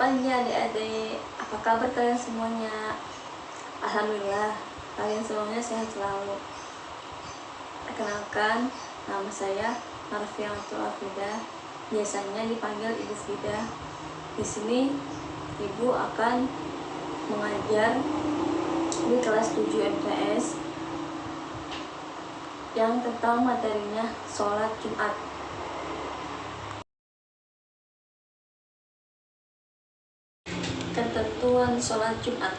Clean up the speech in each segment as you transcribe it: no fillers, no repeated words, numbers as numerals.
pagi adik-adik, apa kabar kalian semuanya? Alhamdulillah, kalian semuanya sehat selalu. Perkenalkan, nama saya Marfiatul Afida, biasanya dipanggil Ibu Fida. Di sini Ibu akan mengajar di kelas 7 MTS yang tentang materinya sholat Jumat. Ketentuan sholat Jumat.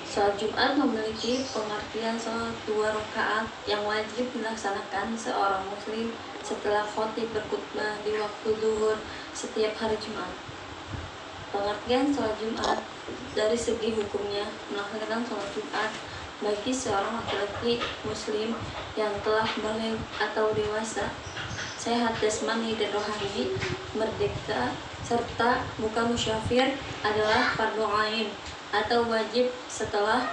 Sholat Jumat memiliki pengertian sholat 2 rakaat yang wajib dilaksanakan seorang muslim setelah khatib berkhutbah di waktu zuhur setiap hari Jumat. Pengertian sholat Jumat dari segi hukumnya, melaksanakan sholat Jumat bagi seorang laki-laki muslim yang telah baligh atau dewasa, sehat jasmani dan rohani, merdeka, serta bukan musyafir adalah fardu ain atau wajib setelah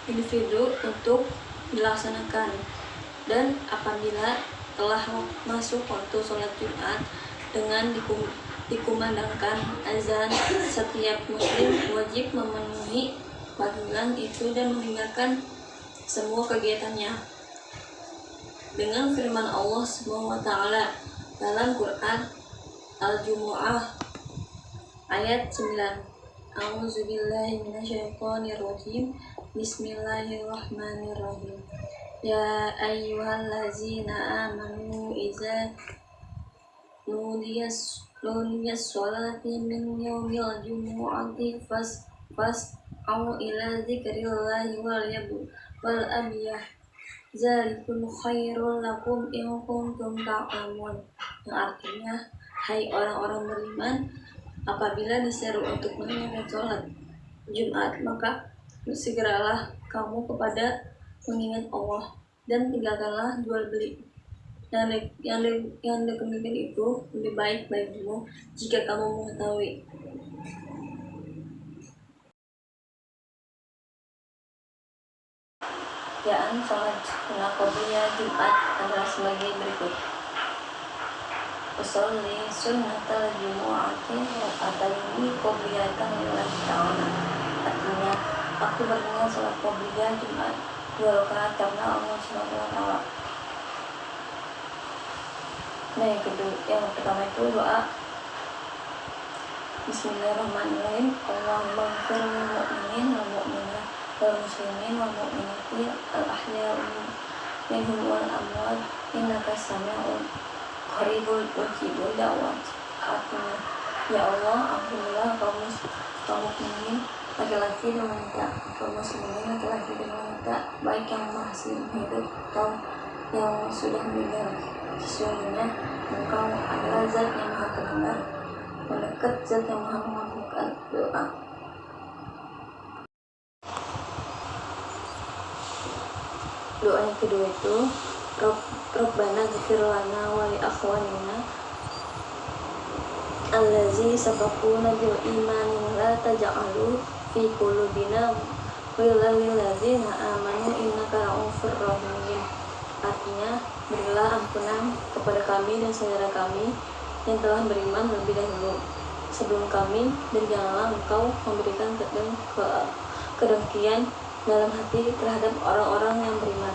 individu untuk dilaksanakan. Dan apabila telah masuk waktu sholat Jumat dengan dikumandangkan azan, setiap muslim wajib memenuhi panggilan itu dan meninggalkan semua kegiatannya. Dengan firman Allah SWT dalam Quran Al-Jumu'ah ayat 9, A'udzubillahi minasyaitonirrajim, Bismillahirrahmanirrahim. Ya ayyuhallazina amanu iza nudiyas sholati min yaumil jumu'ati fas'au ila dzikrillahi wal abiyah zalikum khairul lakum in kuntum ta'lamun, yang artinya, hai orang-orang beriman, apabila diseru untuk menunaikan sholat Jumat, maka bersegeralah kamu kepada mengingat Allah dan tinggalkanlah jual beli. Yang demikian itu lebih baik bagimu jika kamu mengetahui. Kegiatan sholat sunnah qobliyah Jumat adalah sebagai berikut. Usolli sunnatal jumu'ati raka'ataini qobliyatan lillahi ta'ala. Artinya, aku bernyanyi sholat qobliyah Jumat 2 rakaat karena Allah SWT. Nah, yang pertama itu doa Bismillahirrahmanirrahim. Allahumma ighfir lil mu'minin wal mu'minat wal muslimin wal mu'minati al-ahya'u minhum wal amwat innaka sami'un qaribul mujibud da'wat. Artinya, ya Allah, ampunilah kaum mukminin laki-laki dan wanita, kaum muslimin laki-laki dan wanita, baik yang masih hidup atau yang sudah meninggal. Sesungguhnya Engkau adalah Zat yang Maha Pendengar, mendekat, Zat yang Maha mengabulkan doa. Doa yang kedua itu Rabbana ghfir lana wa li akhwanina allazi sabaquna bil iman la taj'alu fi qulubina ghillan lil ladzina amanu innaka ra'ufur rahim. Artinya, berilah ampunan kepada kami dan saudara kami yang telah beriman lebih dahulu sebelum kami, dan janganlah Engkau memberikan kedengkian dalam hati terhadap orang-orang yang beriman.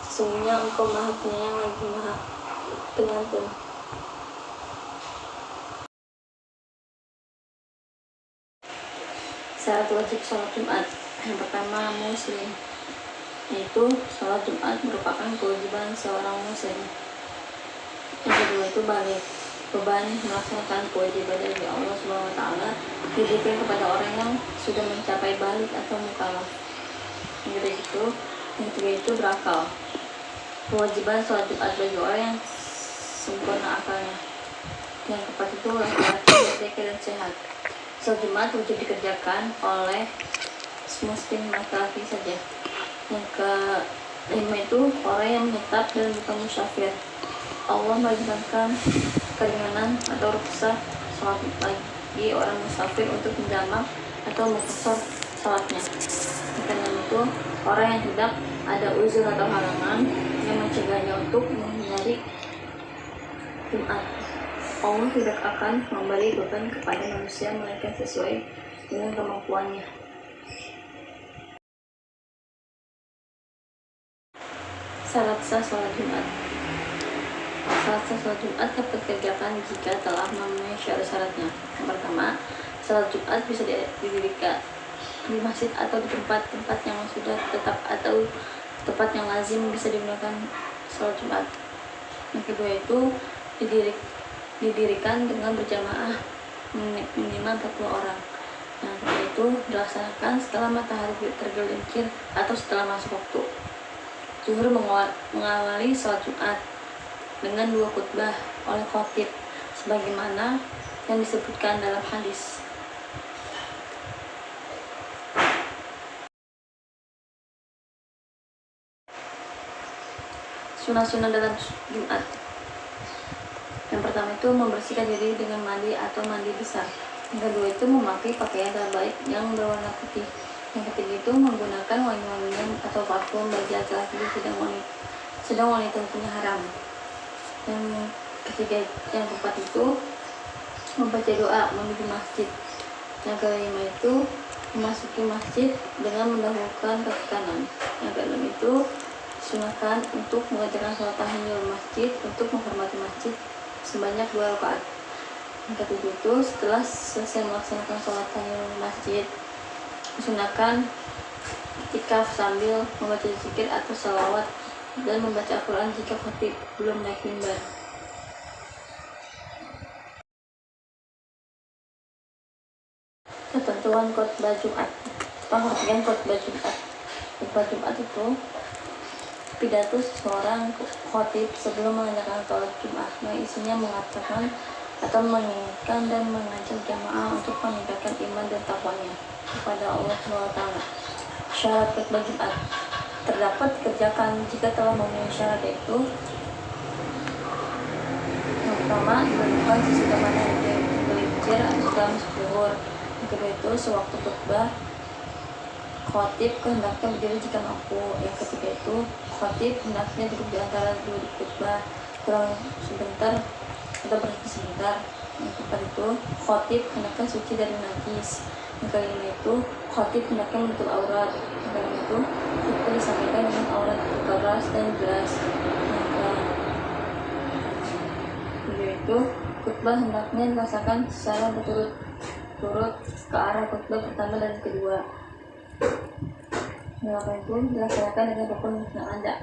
Sesungguhnya Engkau Maha Penyayang lagi Maha Penyantun. Syarat wajib sholat Jumat. Yang pertama, muslim, yaitu sholat Jumat merupakan kewajiban seorang muslim. Yang kedua itu baligh, beban melaksanakan kewajiban dari Allah SWT diberikan kepada orang yang sudah mencapai baligh atau mukallaf. Yang ketiga itu berakal, kewajiban sholat Jumat bagi orang yang sempurna akalnya. Yang keempat itu laki-laki merdeka dan sehat. Sholat Jumat wajib dikerjakan oleh muslim laki-laki saja. Yang kelima itu orang yang menetap dan bukan musyafir. Allah mewajibkan keringanan atau rukhsah sholat bagi orang musafir untuk menjamak atau mengqashar sholatnya. Karena itu, orang yang tidak ada uzur atau halangan yang mencegahnya untuk menghindari Jumat, Allah tidak akan memberi beban kepada manusia melainkan sesuai dengan kemampuannya. Syarat sah sholat Jumat. Syarat sah sholat Jumat dapat dikerjakan jika telah memenuhi syarat-syaratnya. Yang pertama, sholat Jumat bisa didirikan di masjid atau di tempat-tempat yang sudah tetap atau tempat yang lazim bisa digunakan sholat Jumat. Yang kedua itu didirikan dengan berjamaah minimal 40 orang. Yang ketiga itu dilaksanakan setelah matahari tergelincir atau setelah masuk waktu. Zuhur mengawali sholat Jumat dengan 2 khutbah oleh khatib sebagaimana yang disebutkan dalam hadis. Sunnah-sunnah dalam Jumat. Yang pertama itu membersihkan diri dengan mandi atau mandi besar. Yang kedua itu memakai pakaian terbaik yang berwarna putih. Yang ketiga itu menggunakan wangi-wangian atau parfum bagi laki-laki sedang wanita hukumnya haram. Yang keempat itu membaca doa menuju masjid. Yang kelima itu memasuki masjid dengan mendahulukan kaki kanan. Yang keenam itu disunahkan untuk mengerjakan sholat tahiyatul masjid untuk menghormati masjid sebanyak 2 rakaat. Yang ketujuh itu setelah selesai melaksanakan sholat tahiyatul masjid disunahkan iktikaf sambil membaca zikir atau salawat dan membaca Al-Quran jika khatib belum naik mimbar. Ketentuan khutbah Jumat. Pengertian khutbah Jumat. Khutbah Jumat itu pidato seorang khatib sebelum mengerjakan sholat Jumat yang isinya mengatakan atau mengingatkan dan mengajak jamaah untuk meningkatkan iman dan takwanya kepada Allah SWT. Syarat khutbah Jumat terdapat dikerjakan jika telah memenuhi syarat, yaitu yang pertama dilakukan sesudah matahari tergelincir atau setelah masuk zuhur. Yang kedua itu sewaktu khutbah khatib hendaknya berdiri jika mampu. Yang ketiga itu khatib hendaknya duduk di antara dua khutbah kurang sebentar atau berhenti sebentar. Yang keempat itu khatib hendaknya suci dari najis. Yang kelima itu khatib hendaknya menutup aurat. Yang kelima itu khutbah disampaikan dengan aurat keras dan jelas. Yang itu khutbah hendaknya dirasakan secara berturut-turut ke arah khutbah pertama dan kedua. Yang itu dilaksanakan dengan rukun yang ada.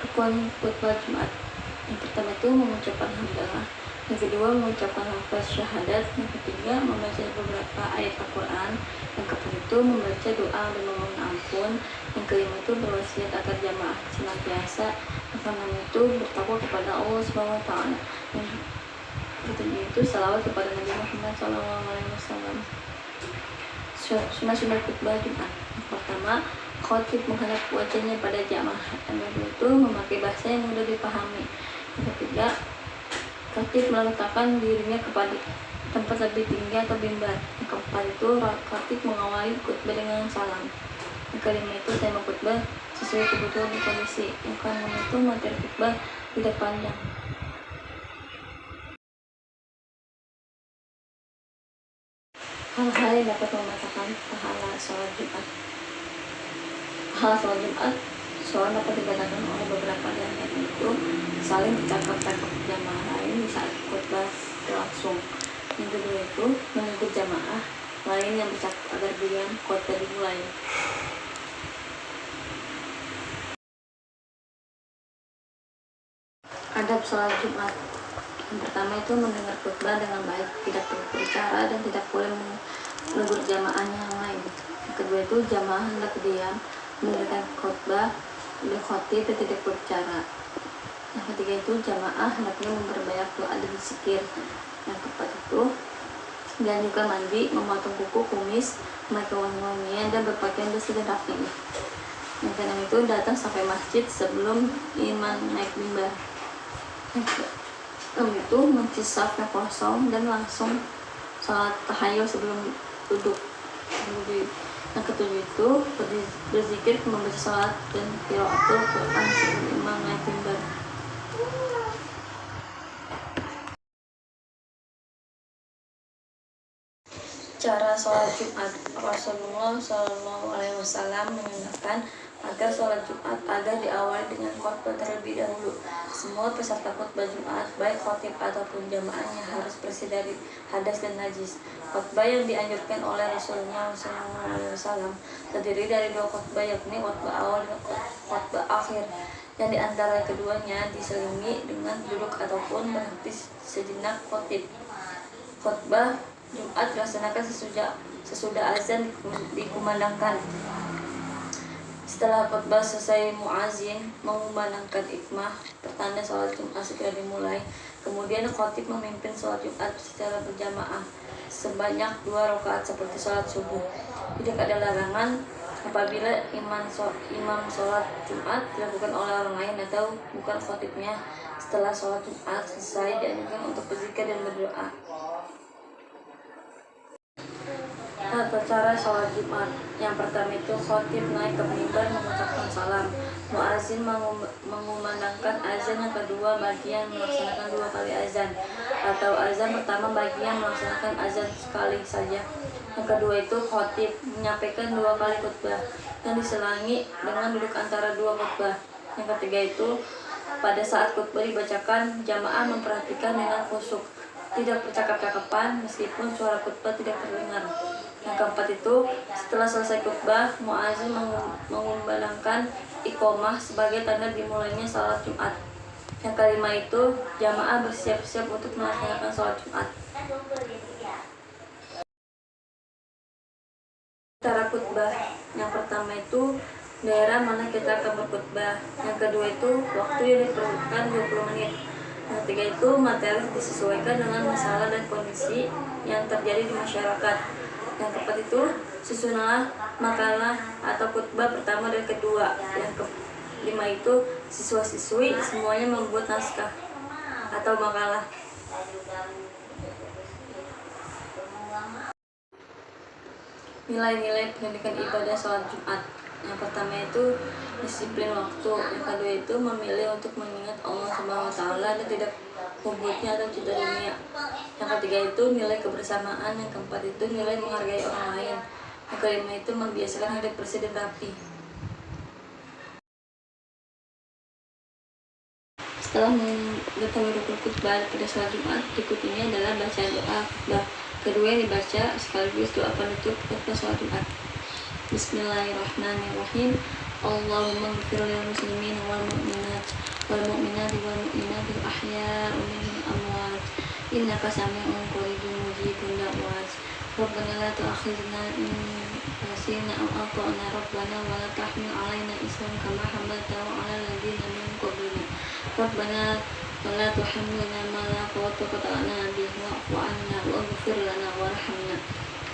Rukun khutbah Jumat. Yang pertama itu mengucapkan hamdalah. Yang kedua mengucapkan lafaz syahadat. Yang ketiga membaca beberapa ayat Al-Quran. Yang keempat itu membaca doa dan memohon ampun. Yang kelima itu berwasiat agar jamaah senantiasa itu bertakwa kepada Allah SWT. Yang ketujuh itu salawat kepada Nabi Muhammad SAW. Sunnah khutbah Jumat. Yang pertama, khatib menghadap wajahnya pada jamaah. Yang kedua itu memakai bahasa yang mudah dipahami. Yang ketiga, khatib meletakkan dirinya kepada tempat lebih tinggi atau mimbar. Yang keempat itu khatib mengawali khutbah dengan salam. Yang kelima itu tema khutbah sesuai kebutuhan dan kondisi. Yang keenam itu materi khutbah tidak panjang. Hal-hal yang dapat mematakan pahala sholat Jumat. Pahala sholat Jumat, sholat dapat dibatalkan oleh beberapa dan yaitu saling bercakap-cakap jamaah lain di saat khutbah berlangsung. Yang kedua itu menegur jamaah lain yang bercakap agar dengan khutbah dimulai. Adab sholat Jumat. Yang pertama itu mendengar khutbah dengan baik, tidak boleh berbicara dan tidak boleh menegur jamaahnya yang lain. Yang kedua itu jamaah hendak diam mendengarkan khutbah oleh khatib dan tidak berbicara. Yang ketiga itu jamaah hendaknya memperbanyak doa dan zikir. Yang keempat itu dan juga mandi, memotong kuku, kumis, memakai wangi-wangian dan berpakaian bersih dan rapi. Yang keenam itu datang sampai masjid sebelum imam naik mimbar. Yang itu mencuci safnya kosong dan langsung sholat tahayul sebelum duduk. Yang ketujuh itu berzikir, membaca salat dan qiraatul Quran sebelum imam naik mimbar. Cara sholat Jumat. Rasulullah SAW menyunahkan agar sholat Jumat agar diawali dengan khotbah terlebih dahulu. Semua peserta khotbah Jumat, baik khotib ataupun jamaahnya, harus bersih dari hadas dan najis. Khotbah yang dianjurkan oleh Rasulullah SAW terdiri dari dua khotbah, yakni khotbah awal dan khotbah akhir, yang diantara keduanya diselingi dengan duduk ataupun berhenti sejenak khotib. Khotbah Jumat dilaksanakan sesudah azan dikumandangkan. Setelah khotbah selesai, muazin mengumandangkan ikmah, pertanda sholat Jumat segera dimulai. Kemudian khotib memimpin sholat Jumat secara berjamaah sebanyak 2 rakaat seperti sholat subuh. Tidak ada larangan apabila imam sholat Jumat dilakukan oleh orang lain atau bukan khotibnya. Setelah sholat Jumat selesai, dianjurkan untuk berzikir dan berdoa. Tata cara sholat Jumat. Yang pertama itu khotib naik ke mimbar mengucapkan salam. Muazin mengumandangkan azan. Yang kedua bagian melaksanakan 2 kali azan, atau azan pertama bagian melaksanakan azan sekali saja. Yang kedua itu khotib menyampaikan 2 kali khutbah yang diselangi dengan duduk antara 2 khutbah. Yang ketiga itu pada saat khutbah dibacakan, jamaah memperhatikan dengan khusyuk, tidak bercakap-cakapan meskipun suara khutbah tidak terdengar. Yang keempat itu setelah selesai khutbah, muazin mengumandangkan iqomah sebagai tanda dimulainya salat Jumat. Yang kelima itu jamaah bersiap-siap untuk melaksanakan salat Jumat. Cara khutbah. Yang pertama itu daerah mana kita akan berkhutbah. Yang kedua itu waktu yang diperlukan 20 menit. Yang ketiga itu materi disesuaikan dengan masalah dan kondisi yang terjadi di masyarakat. Yang keempat itu susunlah makalah atau khutbah pertama dan kedua. Yang kelima itu siswa-siswi semuanya membuat naskah atau makalah. Nilai-nilai pendidikan ibadah sholat Jumat. Yang pertama itu disiplin waktu. Yang kedua itu memilih untuk mengingat Allah SWT dan tidak membuatnya atau cinta dunia. Yang ketiga itu nilai kebersamaan. Yang keempat itu nilai menghargai orang lain. Yang kelima itu membiasakan hidup bersih dan rapi. Setelah mengetahui rukun khutbah pada sholat Jumat, berikut ini adalah baca doa khutbah. Kedua yang dibaca sekaligus doa penutup khutbah sholat Jumat. Bismillahirrahmanirrahim. Allahumma ghfir lil muslimin wal mu'minat wal mu'minati wal mu'minatil ahya'i minhum amwat innaka sami'un qaribun mujibud da'wat. Rabbana la tu'akhidhna in nasina aw akhtana rabbana wa la tahmil 'alaina isran kama hamaltahu 'alal ladzina min qablina. Rabbana wa la tuhammilna ma la taqata lana bihi wa'fu 'anna waghfir lana warhamna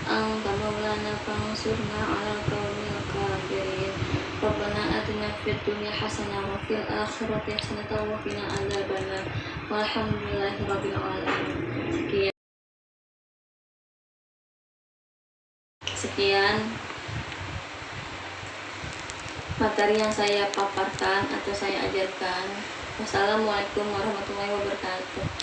anta maulana fansurna 'alal qaumil kafirin. Rabbana atina fid dunya hasanah wa fil akhirati hasanah wa qina adzabannar. Walhamdulillahirabbil alamin. Sekian materi yang saya paparkan atau saya ajarkan. Wassalamualaikum warahmatullahi wabarakatuh.